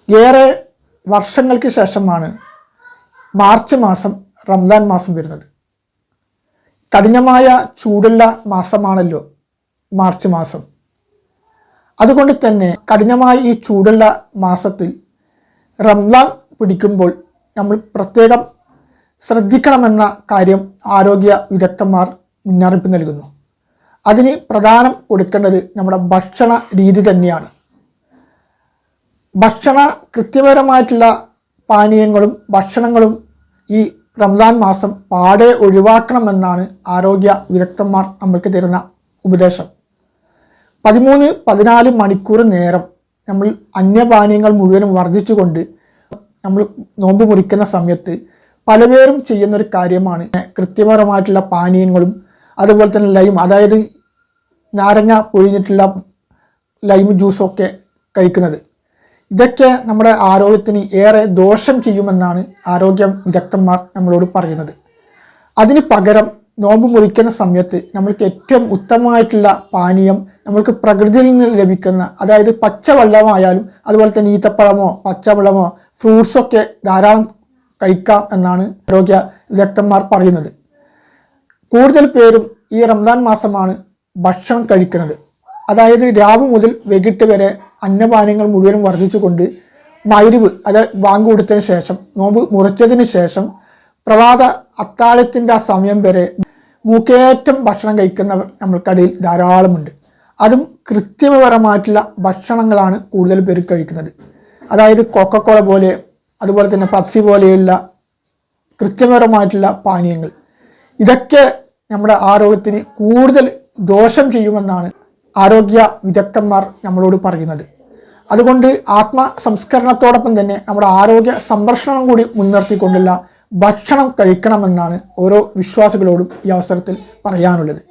ഏറെ വർഷങ്ങൾക്ക് ശേഷമാണ് മാർച്ച് മാസം റംസാൻ മാസം വരുന്നത്. കഠിനമായ ചൂടുള്ള മാസമാണല്ലോ മാർച്ച് മാസം. അതുകൊണ്ട് തന്നെ കഠിനമായ ഈ ചൂടുള്ള മാസത്തിൽ റംസാൻ പിടിക്കുമ്പോൾ നമ്മൾ പ്രത്യേകം ശ്രദ്ധിക്കണമെന്ന കാര്യം ആരോഗ്യ വിദഗ്ധന്മാർ മുന്നറിയിപ്പ് നൽകുന്നു. അതിന് പ്രധാനം കൊടുക്കേണ്ടത് നമ്മുടെ ഭക്ഷണ രീതി തന്നെയാണ്. കൃത്യപരമായിട്ടുള്ള പാനീയങ്ങളും ഭക്ഷണങ്ങളും ഈ റംസാൻ മാസം പാടെ ഒഴിവാക്കണമെന്നാണ് ആരോഗ്യ വിദഗ്ധന്മാർ നമ്മൾക്ക് തരുന്ന ഉപദേശം. 13-14 മണിക്കൂർ നേരം നമ്മൾ അന്യപാനീയങ്ങൾ മുഴുവനും വർദ്ധിച്ചുകൊണ്ട് നമ്മൾ നോമ്പ് മുറിക്കുന്ന സമയത്ത് പലപേരും ചെയ്യുന്നൊരു കാര്യമാണ് കൃത്യപരമായിട്ടുള്ള പാനീയങ്ങളും അതുപോലെ തന്നെ ലൈം, അതായത് നാരങ്ങ പൊഴിഞ്ഞിട്ടുള്ള ലൈം ജ്യൂസൊക്കെ കഴിക്കുന്നത്. ഇതൊക്കെ നമ്മുടെ ആരോഗ്യത്തിന് ഏറെ ദോഷം ചെയ്യുമെന്നാണ് ആരോഗ്യ വിദഗ്ധന്മാർ നമ്മളോട് പറയുന്നത്. അതിന് പകരം നോമ്പ് മുറിക്കുന്ന സമയത്ത് നമ്മൾക്ക് ഏറ്റവും ഉത്തമമായിട്ടുള്ള പാനീയം നമ്മൾക്ക് പ്രകൃതിയിൽ നിന്ന് ലഭിക്കുന്ന, അതായത് പച്ചവെള്ളമായാലും അതുപോലെ തന്നെ ഈത്തപ്പഴമോ പച്ചവെള്ളമോ ഫ്രൂട്ട്സൊക്കെ ധാരാളം കഴിക്കാം എന്നാണ് ആരോഗ്യ വിദഗ്ധന്മാർ പറയുന്നത്. കൂടുതൽ പേരും ഈ റംസാൻ മാസമാണ് ഭക്ഷണം കഴിക്കുന്നത്. അതായത് രാവ് മുതൽ വൈകിട്ട് വരെ അന്നപാനീയങ്ങൾ മുഴുവനും വർദ്ധിച്ചുകൊണ്ട് മഗ്‌രിബ്, അതായത് ബാങ്ക് കൊടുത്തതിന് ശേഷം നോമ്പ് മുറിച്ചതിന് ശേഷം പ്രഭാത അത്താഴത്തിൻ്റെ ആ സമയം വരെ മൂക്കേറ്റം ഭക്ഷണം കഴിക്കുന്നവർ നമ്മൾക്കിടയിൽ ധാരാളമുണ്ട്. അതും കൃത്യപരമായിട്ടുള്ള ഭക്ഷണങ്ങളാണ് കൂടുതൽ പേര് കഴിക്കുന്നത്. അതായത് കൊക്കക്കോള പോലെ അതുപോലെ തന്നെ പെപ്സി പോലെയുള്ള കൃത്യപരമായിട്ടുള്ള പാനീയങ്ങൾ. ഇതൊക്കെ നമ്മുടെ ആരോഗ്യത്തിന് കൂടുതൽ ദോഷം ചെയ്യുമെന്നാണ് ആരോഗ്യ വിദഗ്ധന്മാർ നമ്മളോട് പറയുന്നത്. അതുകൊണ്ട് ആത്മസംസ്കരണത്തോടൊപ്പം തന്നെ നമ്മുടെ ആരോഗ്യ സംരക്ഷണം കൂടി മുൻനിർത്തിക്കൊണ്ടുള്ള ഭക്ഷണം കഴിക്കണമെന്നാണ് ഓരോ വിശ്വാസികളോടും ഈ അവസരത്തിൽ പറയാനുള്ളത്.